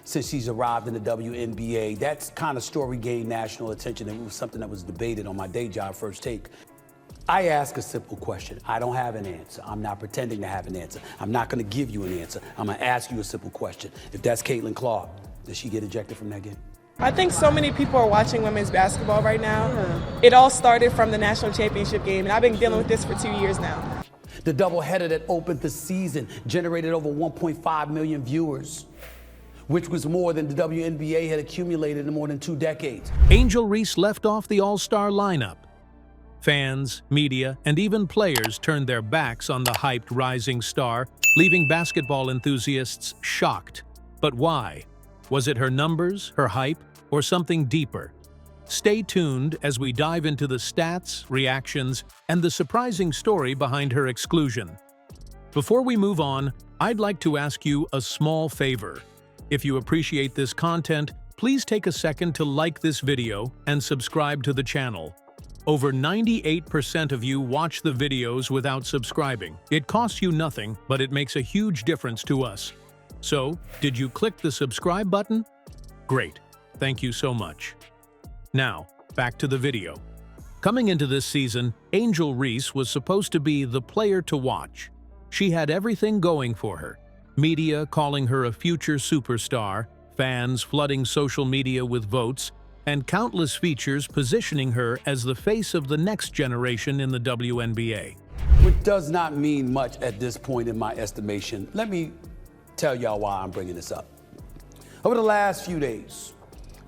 since she's arrived in the WNBA. That kind of story gained national attention, and it was something that was debated on my day job, First Take. I ask a simple question. I don't have an answer. I'm not pretending to have an answer. I'm not going to give you an answer. I'm going to ask you a simple question. If that's Caitlin Clark, does she get ejected from that game? I think so many people are watching women's basketball right now. It all started from the national championship game, and I've been dealing with this for 2 years now. The doubleheader that opened the season generated over 1.5 million viewers, which was more than the WNBA had accumulated in more than 2 decades. Angel Reese left off the All-Star lineup. Fans, media, and even players turned their backs on the hyped rising star, leaving basketball enthusiasts shocked. But why? Was it her numbers, her hype, or something deeper? Stay tuned as we dive into the stats, reactions, and the surprising story behind her exclusion. Before we move on, I'd like to ask you a small favor. If you appreciate this content, please take a second to like this video and subscribe to the channel. Over 98% of you watch the videos without subscribing. It costs you nothing, but it makes a huge difference to us. So, did you click the subscribe button? Great, thank you so much. Now, back to the video. Coming into this season, Angel Reese was supposed to be the player to watch. She had everything going for her. Media calling her a future superstar, fans flooding social media with votes, and countless features positioning her as the face of the next generation in the WNBA. Which does not mean much at this point in my estimation. Let me tell y'all why I'm bringing this up. Over the last few days,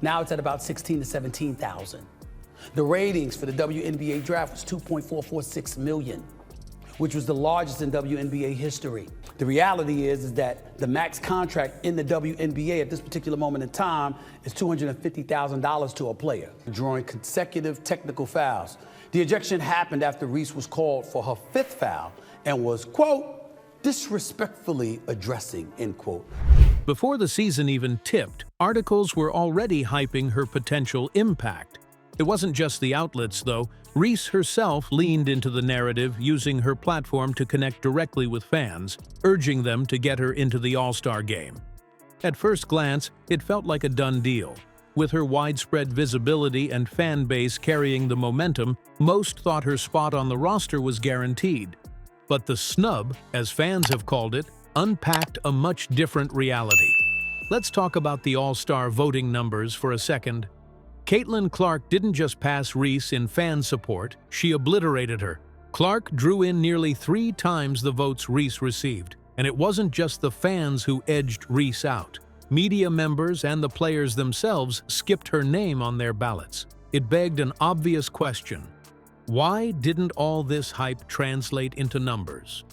now it's at about 16 to 17,000. The ratings for the WNBA draft was 2.446 million, which was the largest in WNBA history. The reality is that the max contract in the WNBA at this particular moment in time is $250,000 to a player, drawing consecutive technical fouls. The ejection happened after Reese was called for her 5th foul and was, quote, disrespectfully addressing, end quote. Before the season even tipped, articles were already hyping her potential impact. It wasn't just the outlets, though. Reese herself leaned into the narrative, using her platform to connect directly with fans, urging them to get her into the All-Star game. At first glance, it felt like a done deal. With her widespread visibility and fan base carrying the momentum, most thought her spot on the roster was guaranteed. But the snub, as fans have called it, unpacked a much different reality. Let's talk about the All-Star voting numbers for a second. Caitlin Clark didn't just pass Reese in fan support, she obliterated her. Clark drew in nearly 3 times the votes Reese received, and it wasn't just the fans who edged Reese out. Media members and the players themselves skipped her name on their ballots. It begged an obvious question. Why didn't all this hype translate into numbers?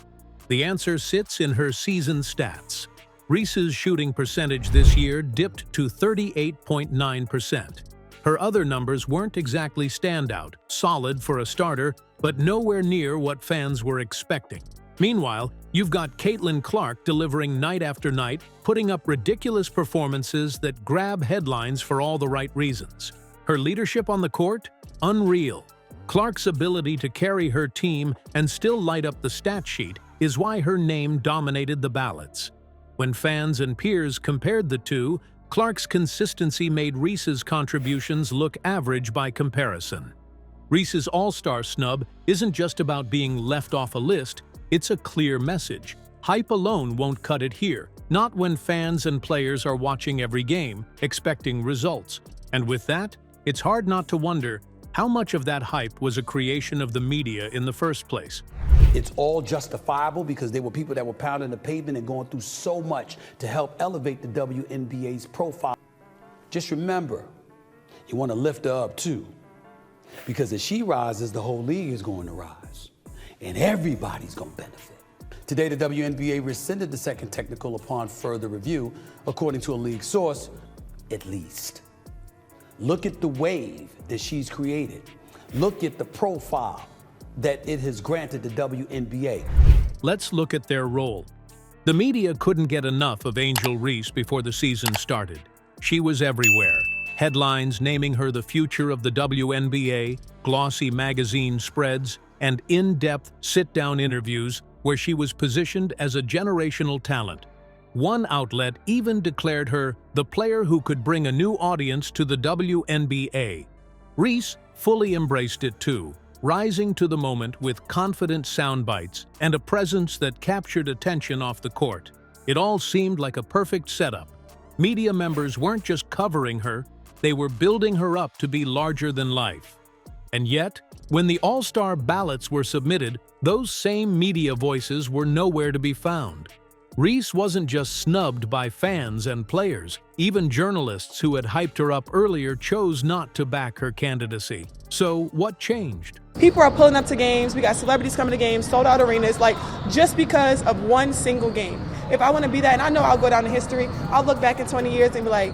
The answer sits in her season stats. Reese's shooting percentage this year dipped to 38.9%. Her other numbers weren't exactly standout, solid for a starter, but nowhere near what fans were expecting. Meanwhile, you've got Caitlin Clark delivering night after night, putting up ridiculous performances that grab headlines for all the right reasons. Her leadership on the court? Unreal. Clark's ability to carry her team and still light up the stat sheet is why her name dominated the ballots. When fans and peers compared the two, Clark's consistency made Reese's contributions look average by comparison. Reese's All-Star snub isn't just about being left off a list, it's a clear message. Hype alone won't cut it here, not when fans and players are watching every game, expecting results. And with that, it's hard not to wonder how much of that hype was a creation of the media in the first place. It's all justifiable because there were people that were pounding the pavement and going through so much to help elevate the WNBA's profile. Just remember, you want to lift her up too, because as she rises, the whole league is going to rise, and everybody's going to benefit. Today, the WNBA rescinded the second technical upon further review, according to a league source, at least. Look at the wave that she's created. Look at the profile that it has granted the WNBA. Let's look at their role. The media couldn't get enough of Angel Reese before the season started. She was everywhere. Headlines naming her the future of the WNBA, glossy magazine spreads, and in-depth sit-down interviews where she was positioned as a generational talent. One outlet even declared her the player who could bring a new audience to the WNBA. Reese fully embraced it too, rising to the moment with confident soundbites and a presence that captured attention off the court. It all seemed like a perfect setup. Media members weren't just covering her, they were building her up to be larger than life. And yet, when the AllStar ballots were submitted, those same media voices were nowhere to be found. Reese wasn't just snubbed by fans and players. Even journalists who had hyped her up earlier chose not to back her candidacy. So what changed? People are pulling up to games. We got celebrities coming to games, sold out arenas, just because of one single game. If I want to be that, and I know I'll go down in history, I'll look back in 20 years and be like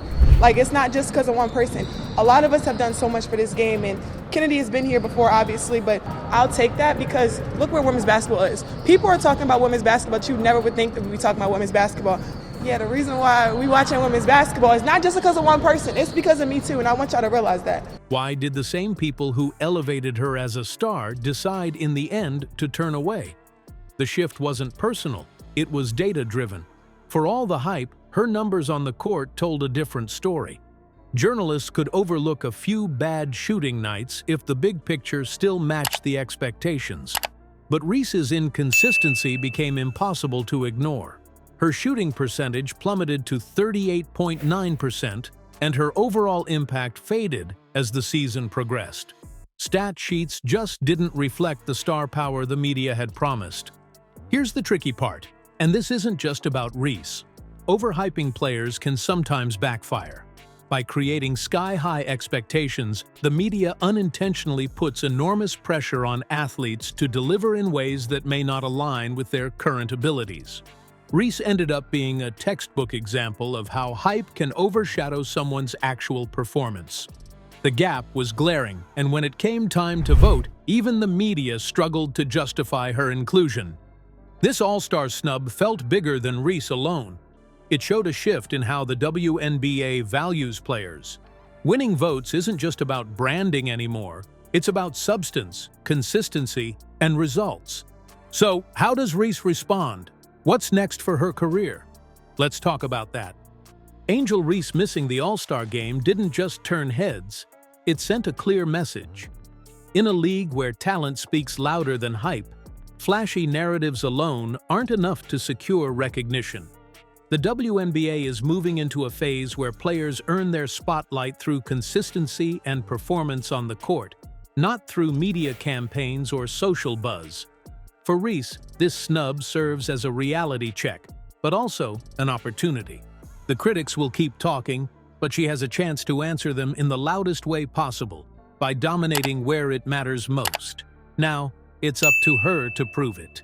it's not just because of one person. A lot of us have done so much for this game, and Kennedy has been here before, obviously, but I'll take that because look where women's basketball is. People are talking about women's basketball, but you never would think that we'd be talking about women's basketball. Yeah, the reason why we watching women's basketball is not just because of one person. It's because of me too, and I want y'all to realize that. Why did the same people who elevated her as a star decide in the end to turn away? The shift wasn't personal, it was data-driven. For all the hype, her numbers on the court told a different story. Journalists could overlook a few bad shooting nights if the big picture still matched the expectations. But Reese's inconsistency became impossible to ignore. Her shooting percentage plummeted to 38.9%, and her overall impact faded as the season progressed. Stat sheets just didn't reflect the star power the media had promised. Here's the tricky part, and this isn't just about Reese. Overhyping players can sometimes backfire. By creating sky-high expectations, the media unintentionally puts enormous pressure on athletes to deliver in ways that may not align with their current abilities. Reese ended up being a textbook example of how hype can overshadow someone's actual performance. The gap was glaring, and when it came time to vote, even the media struggled to justify her inclusion. This All-Star snub felt bigger than Reese alone. It showed a shift in how the WNBA values players. Winning votes isn't just about branding anymore, it's about substance, consistency, and results. So, how does Reese respond? What's next for her career? Let's talk about that. Angel Reese missing the All-Star game didn't just turn heads, it sent a clear message. In a league where talent speaks louder than hype, flashy narratives alone aren't enough to secure recognition. The WNBA is moving into a phase where players earn their spotlight through consistency and performance on the court, not through media campaigns or social buzz. For Reese, this snub serves as a reality check, but also an opportunity. The critics will keep talking, but she has a chance to answer them in the loudest way possible, by dominating where it matters most. Now, it's up to her to prove it.